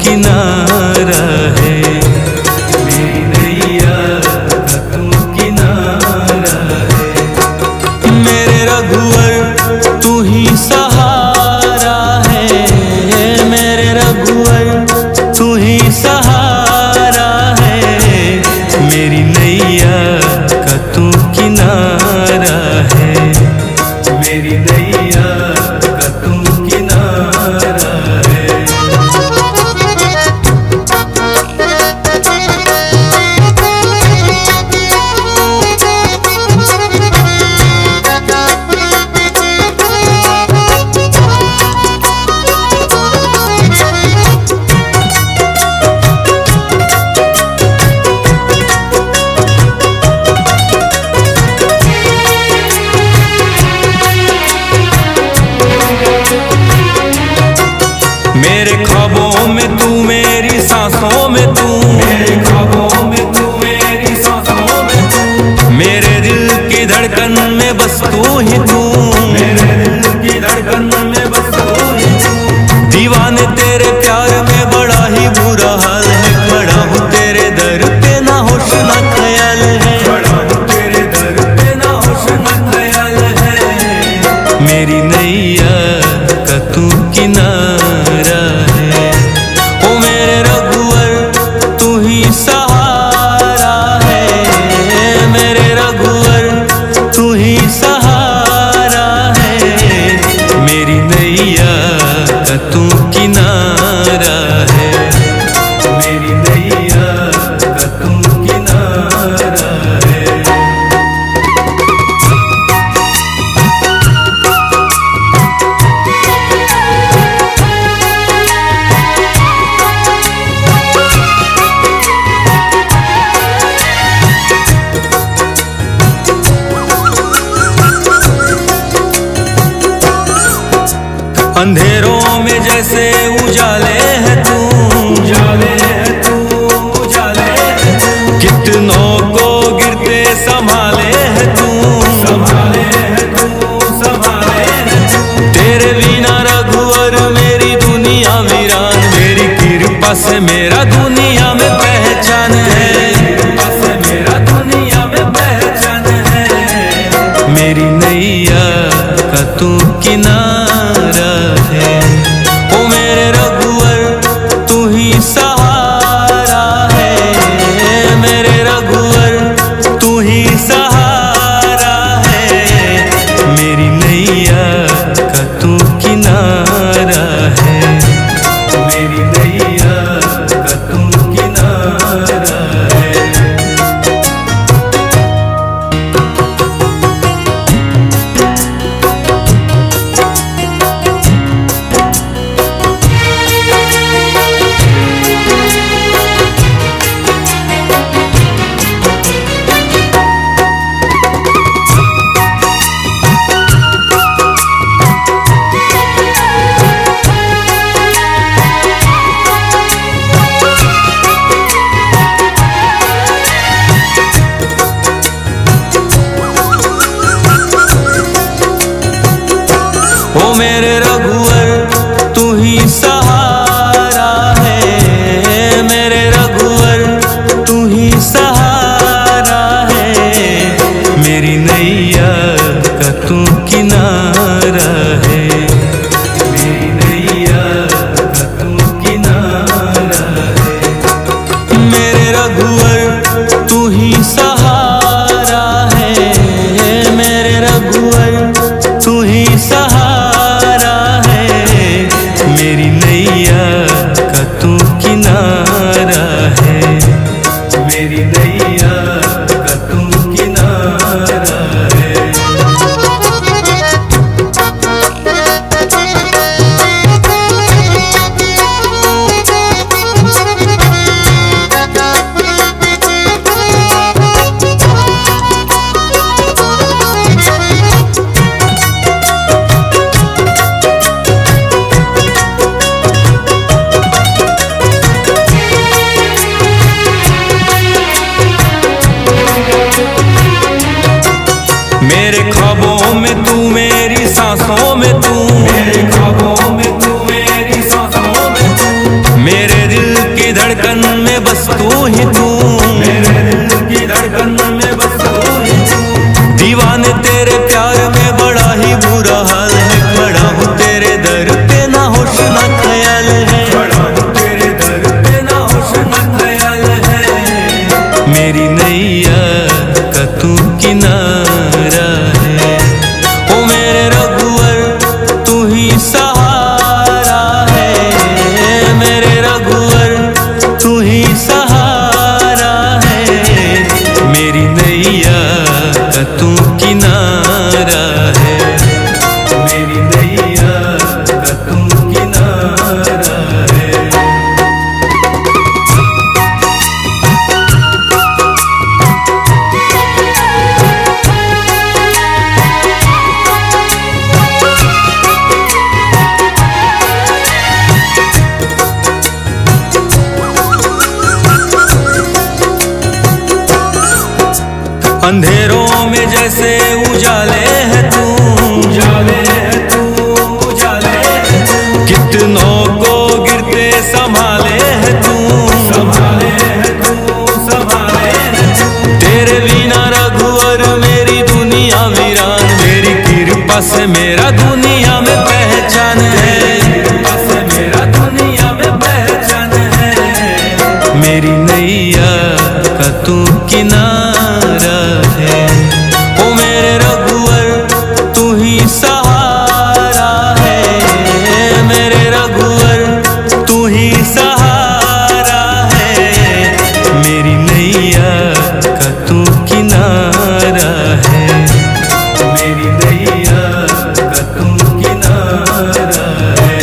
किनारा है, मेरी नैया का तू किनारा है। मेरे रघुवर तू ही सहारा है, मेरे रघुवर तू ही सहारा है, मेरी नैया का तू किनारा है, मेरी नैया का तू किनारा है। मेरे ख्वाबों में तू, मेरी सांसों में तू, मेरे ख्वाबों में तू, मेरी सांसों में तू, मेरे दिल की धड़कन में बस तू ही तू, मेरे दिल की धड़कन में बस तू ही तू। दीवाने तेरे प्यार में बड़ा ही बुरा हाल है, खड़ा हूँ तेरे दर पे ना होश ना ख्याल है, खड़ा हूँ तेरे दर पे ना होश ना ख्याल है, मेरी नैया का तू किनारा है, ओ मेरे रघुवर तू ही सहारा है, मेरे रघुवर तू ही सहारा है, मेरी नैया का तू किनारा है, मेरी नैया का तू किनारा है। अंधेरों में जैसे उजाले है तू, उजाले है तू, उजाले है तू, कितनों को गिरते संभाले है तू, संभाले है तू, संभाले है तू। तेरे बिना रघुवर मेरी दुनिया वीरान, मेरी कृपा से मेरा दुनिया में पहचान है, कृपा से मेरा दुनिया में पहचान है, मेरी नैया का तू किनारा है, ओ मेरे रघुवर तू ही सहारा होश न ख्याल है, खड़ा हूँ तेरे दर पे ना होश न ख्याल है। मेरी नैया का तू किनारा है, ओ मेरे रघुवर तू ही सहारा है, मेरे रघुवर तू ही सहारा है। मेरी नैया का तू किनारा है, मेरी नैया का तू किनारा है। अंधेरों में जैसे उजाले है तू, उजाले है तू, उजाले है तू। कितनों को गिरते संभाले है तू, संभाले है तू, संभाले है तू। तेरे बिना रघुवर मेरी दुनिया वीरान, मेरी कृपा से मेरा दुनिया में पहचान है, कृपा से मेरा दुनिया में पहचान है। मेरी नैया का तू किनारा है, ओ मेरे रघुवर तू ही सहारा है, मेरे रघुवर तू ही सहारा है। मेरी नैया का तू किनारा है, मेरी नैया का तू किनारा है।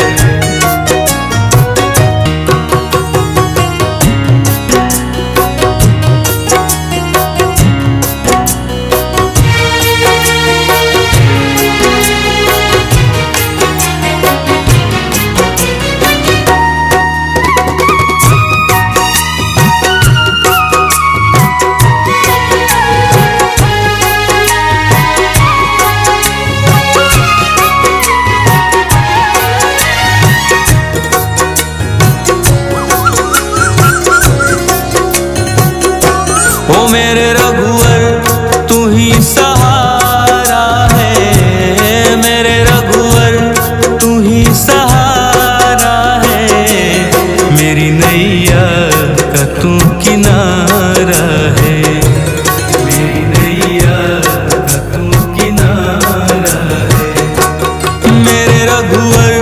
ओ मेरे रघुवर तू ही सहारा है, मेरे रघुवर तू ही सहारा है। मेरी नैया का तू किनारा है, मेरी नैया का तू किनारा है। मेरे रघुवर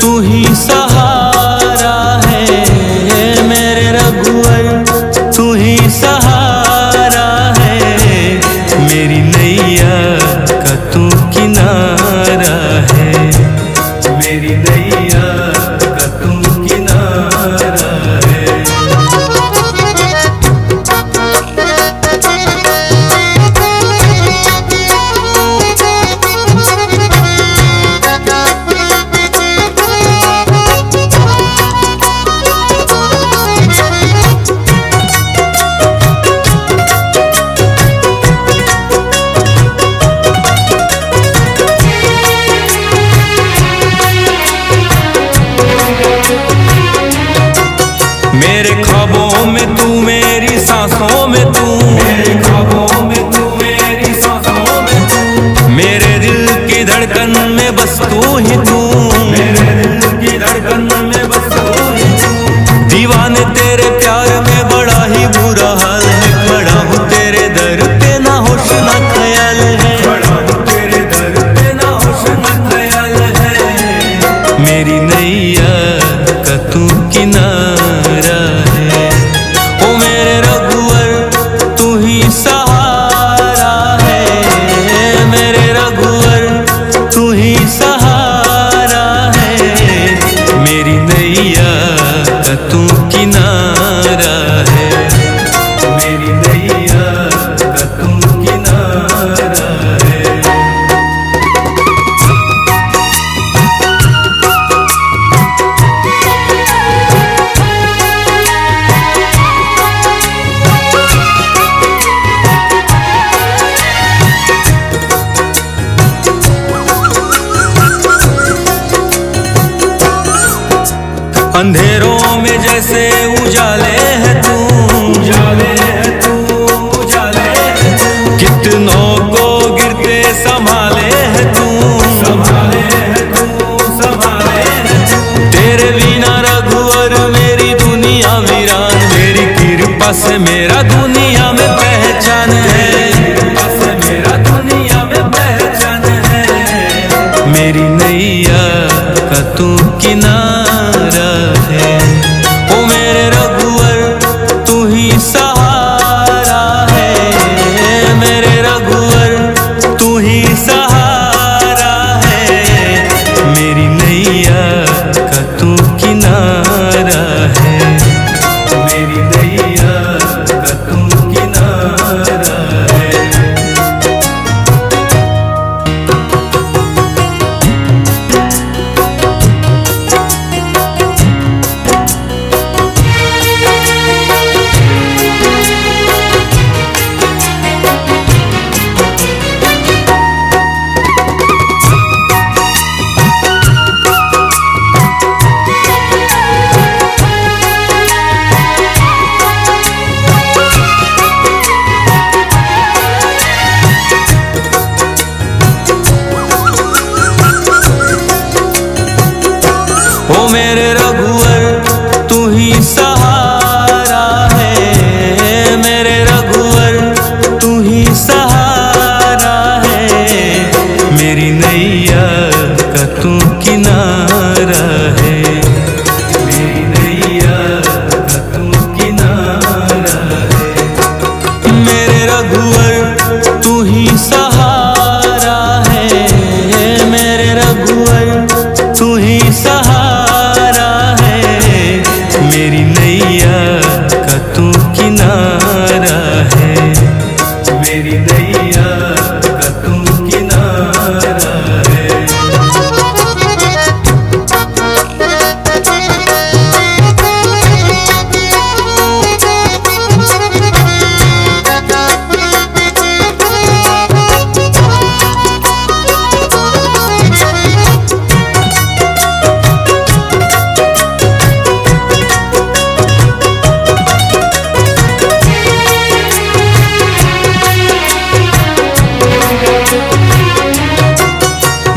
तू ही सहारा है, मेरे रघुवर तू ही सहारा है। मेरी नैया का तू किनारा है, मेरी नैया का तू किनारा है। मेरे ख्वाबों में तू, मेरी सांसों में तू, मेरे ख्वाबों में तू, मेरी सांसों में तू। मेरे दिल की धड़कन में बस तू ही तू, मेरे दिल की धड़कन में बस तू ही तू। दीवाने तेरे प्यार में बड़ा ही बुरा हाल है, खड़ा हूँ तेरे दर पे ना होश न ख्याल है, खड़ा हूँ तेरे दर पे ना होश न ख्याल है। मेरी नैया का तू किनारा है, ओ मेरे रघुवर तू ही सहारा है, मेरे रघुवर तू ही सहारा है। मेरी नैया का तू किनारा है, मेरी नैया का तू किनारा है। अंधेरों में जैसे उजाले है तू, उजाले है तू, उजाले है तू। कितनों को गिरते संभाले है तू, संभाले है तू, संभाले है तू। कृपा से मेरा दुनिया में पहचान है, कृपा से मेरा दुनिया में पहचान है। मेरी नैया का तू किनारा है, ओ मेरे रघुवर तू ही सहारा है, मेरे रघुवर तू ही सहारा है। मेरी नैया का तू किनारा है, मेरी नैया का तू किनारा है। ओ मेरे रघुवर तू ही सहारा है, मेरे रघुवर तू ही सहारा है। मेरी नैया का तू किनारा है, मेरी नैया का तू किनारा है। मेरे रघुवर तू ही सहारा है, मेरे रघुवर तू ही सहारा है। मेरी नैया का तू किनारा है, मेरी नैया का तू किनारा है।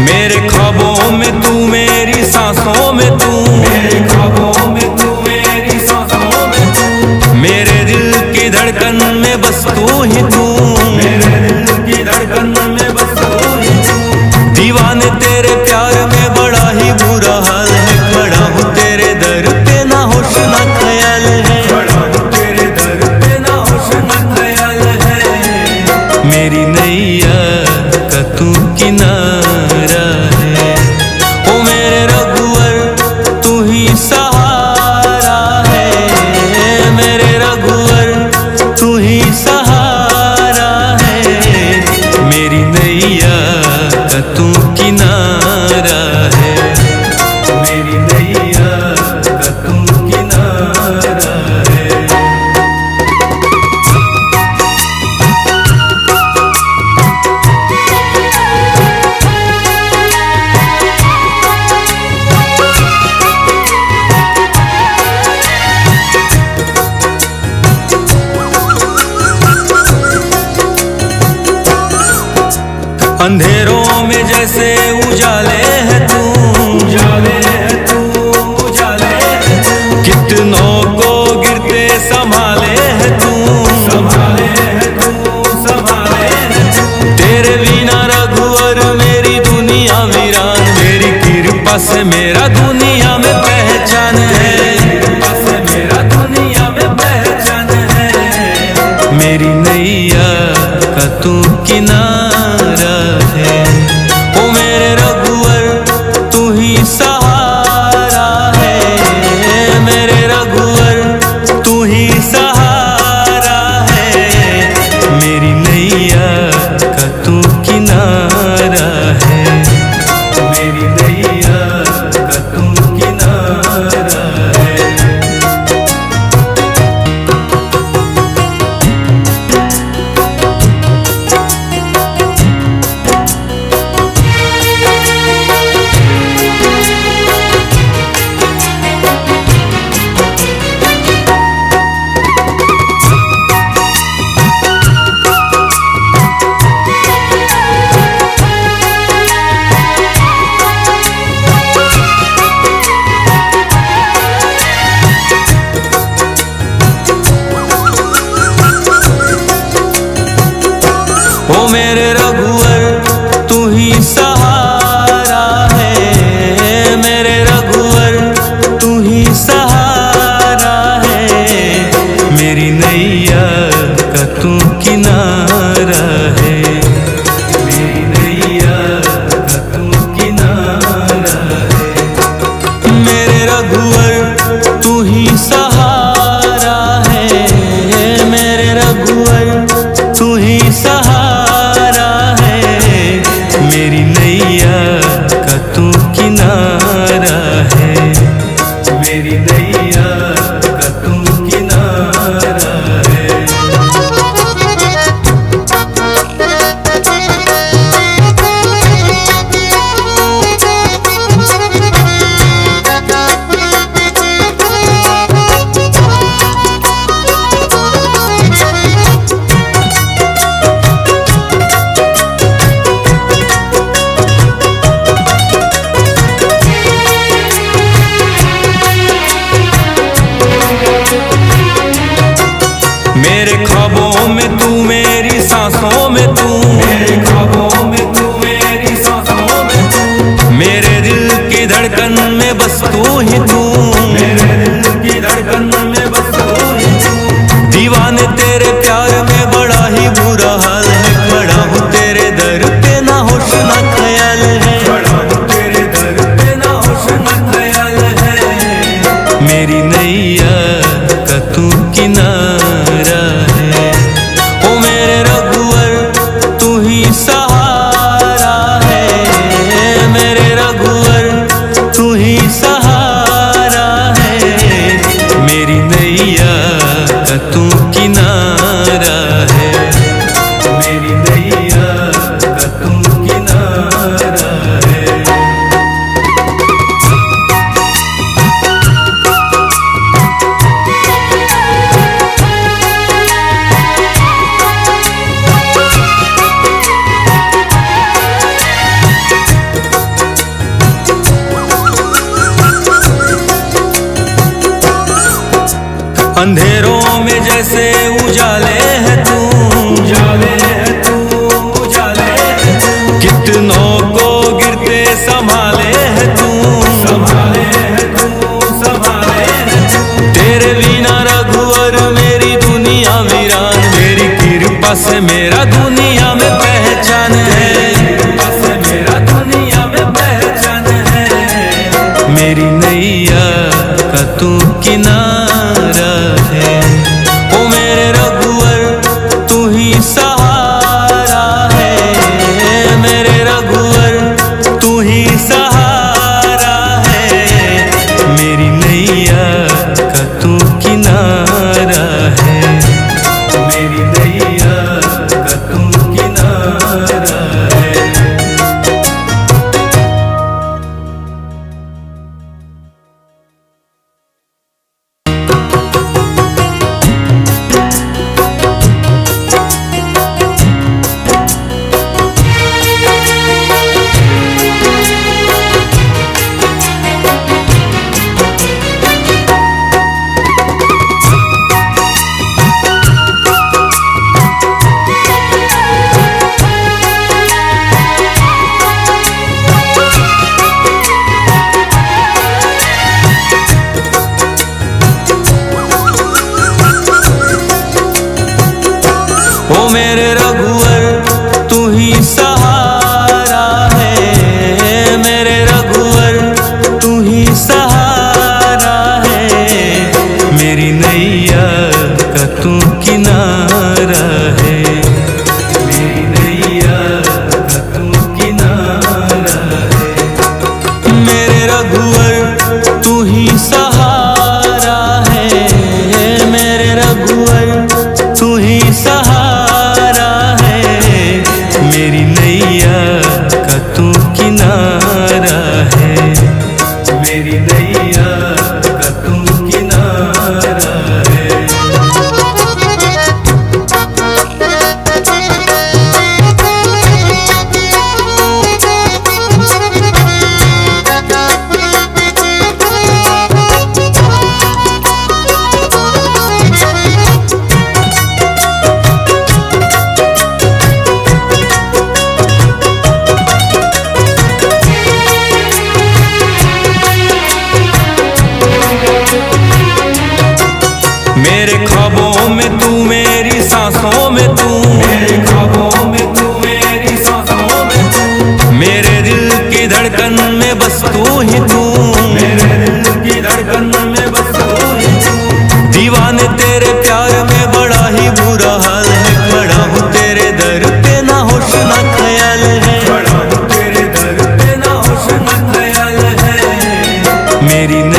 मेरे ख्वाबों में तू, मेरी सांसों में तू, मेरे ख्वाबों में तू, मेरी सांसों में तू, मेरे दिल की धड़कन में बस तू ही तू, मेरे दिल की धड़कन में बस तू ही तू। दीवाने तेरे प्यार में बड़ा ही बुरा हाल है, खड़ा हूँ तेरे दर पे ना होश ना ख्याल है, खड़ा हूँ तेरे दर पे ना होश ना ख्याल है। मेरी नैया का तू किनारा है, ओ मेरे रघुवर तू ही सहारा है, मेरे रघुवर तू ही सहारा है। मेरी नैया का तू किनारा है, मेरी नैया का तू किनारा है। अंधेरों में जैसे उजाले है तू, उजाले है तू, उजाले है तू। कितनों को गिरते संभाले है तू, संभाले है तू, संभाले है तू। तेरे बिना रघुवर मेरी दुनिया वीरान, मेरी कृपा से मेरा दुनिया में पहचान है, कृपा से मेरा दुनिया में पहचान है। मेरी नैया का तू किनारा है, ओ मेरे रघुवर रघुवर तू ही सहारा है, मेरे रघुवर तू ही सहारा है, मेरी नैया का तू किनारा है, मेरी नैया का तू किनारा है। मेरे ख्वाबों में तू, मेरी सांसों में तू, मेरे ख्वाबों में तू, मेरी सांसों में तू, मेरे दिल की धड़कन में बस तू ही तू, मेरे दिल की धड़कन में बस तू ही तू। दीवाने तेरे प्यार में बड़ा ही बुरा हाल है, खड़ा हूँ तेरे दर पे ना होश ना ख्याल है, खड़ा हूँ तेरे दर पे ना होश ना ख्याल है, मेरी नैया का तू किनारा है, ओ मेरे रघुवर तू ही सहारा है, मेरे रघुवर तू ही सहारा है, मेरी नैया का तू किनारा है, मेरी नैया का तू किनारा है। अंधेरों में जैसे उजाले है तू, उजाले है तू, उजाले है तू, कितनों को गिरते संभाले है तू, संभाले है तू, संभाले है तू। तेरे बिना रघुवर मेरी दुनिया वीरान, तेरी कृपा से मेरा दुनिया में पहचान है, कृपा से मेरा दुनिया में पहचान है, मेरी नैया का तू किनारा है, ओ मेरे रघुवर तू ही सहारा है, मेरे रघुवर तू ही सहारा है, मेरी नैया का तू किनारा है, मेरी नैया का तू किनारा है। ओ मेरे रघुवर तू ही सहारा है, मेरे रघुवर तू ही सहारा है, मेरी नैया का तू किनारा है, मेरी नैया का तू किनारा है, मेरे रघुवर तू ही सहारा है, मेरे रघुवर तू ही सहारा है, मेरी नैया का तू किनारा है, मेरी नैया का तू किनारा है। मेरे ख्वाबों में तू, मेरी सांसों में तू, मेरे ख्वाबों में तू, मेरी सांसों में तू, मेरे दिल की धड़कन में बस तू ही तू, मेरे दिल की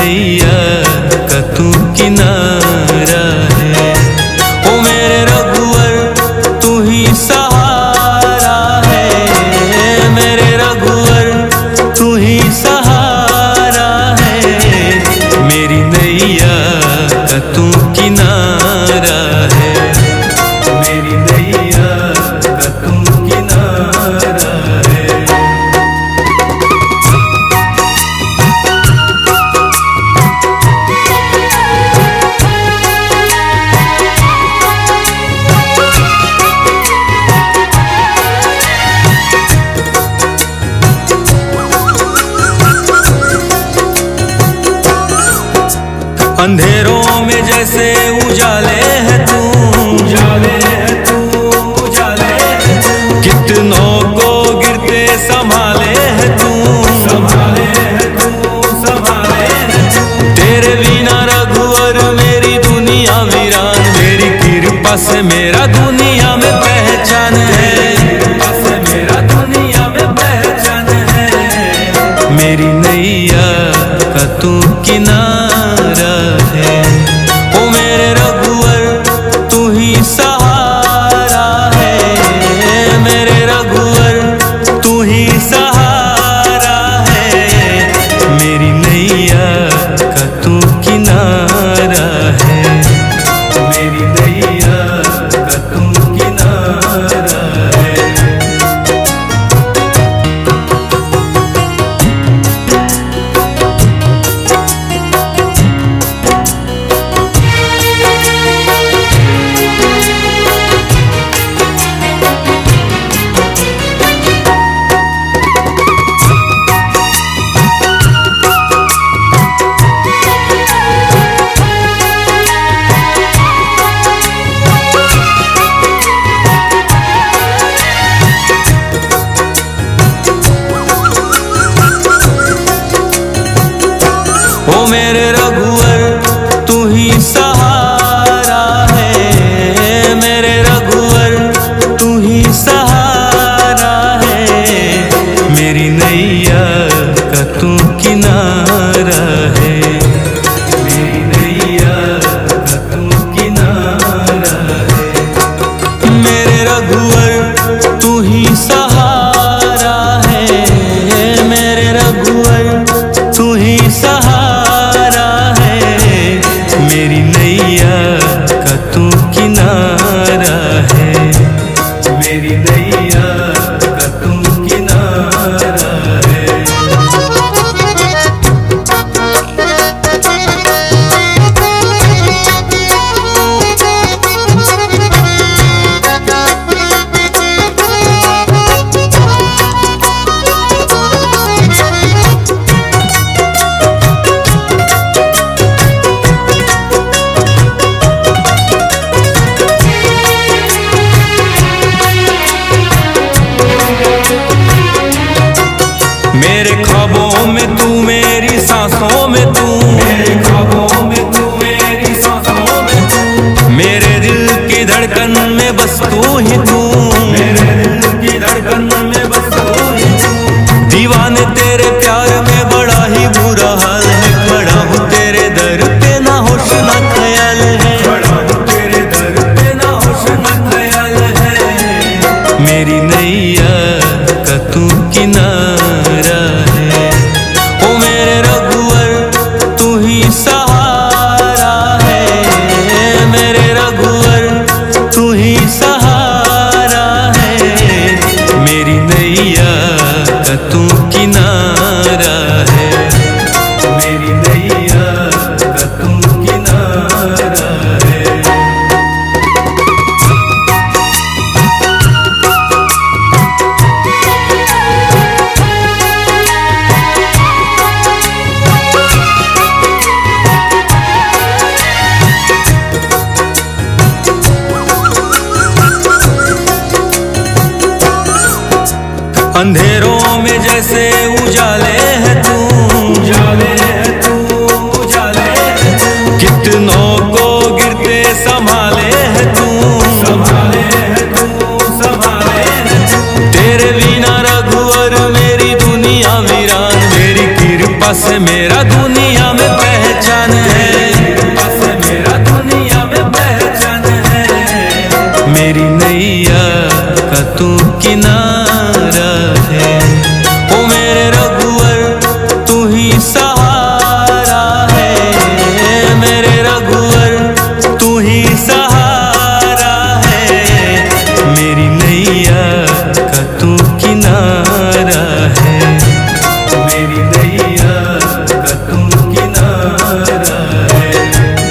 नैया का तू किनारा है। ओ मेरे रघुवर तू ही सहारा है, मेरे रघुवर तू ही सहारा है। मेरी नैया का तू किनारा है, मेरी नैया का तू किनारा है। अंधेरों में जैसे उजाले है तू, उजाले है तू, उजाले है तू। कितनों को गिरते संभाले है तू, संभाले है तू, संभाले है तू। तेरे बिना रघुवर मेरी दुनिया वीरान, तेरी कृपा से मेरा दुनिया में पहचान है, कृपा से मेरा दुनिया में पहचान है। मेरी नैया का तू किनारा है। ओ मेरे रघुवर तू ही सहारा है, मेरे रघुवर तू ही सहारा है। मेरी नैया का तू किनारा है, मेरी नैया का तू किनारा है। ओ मेरे रघुवर तू ही सहारा है, मेरे रघुवर तू ही सहारा है। मेरी नैया का तू किनारा है, मेरी नैया का तू किनारा है। मेरे रघुवर तू ही सहारा है, मेरे रघुवर तू ही सहारा है। मेरी नैया का तू किनारा है, मेरी नैया का तू किनारा है। मेरे ख्वाबों में तू, मेरी सांसों में तू, मेरे ख्वाबों में तू, मेरी सांसों में तू। मेरे दिल की धड़कन में बस तू ही तू, मेरे दिल की धड़कन में बस तू ही तू। दीवाने तेरे प्यार में बड़ा ही बुरा हाल है, खड़ा हूँ तेरे दर पे ना होश ना ख्याल है, खड़ा हूँ तेरे दर पे ना होश ना ख्याल है। मेरी नैया का तू किनारा है। ओ मेरे रघुवर तू ही सहारा है, मेरे रघुवर तू ही सहारा है। मेरी नैया का तू किनारा है, मेरी नैया का तू किनारा है। अंधेरों में जैसे उजाले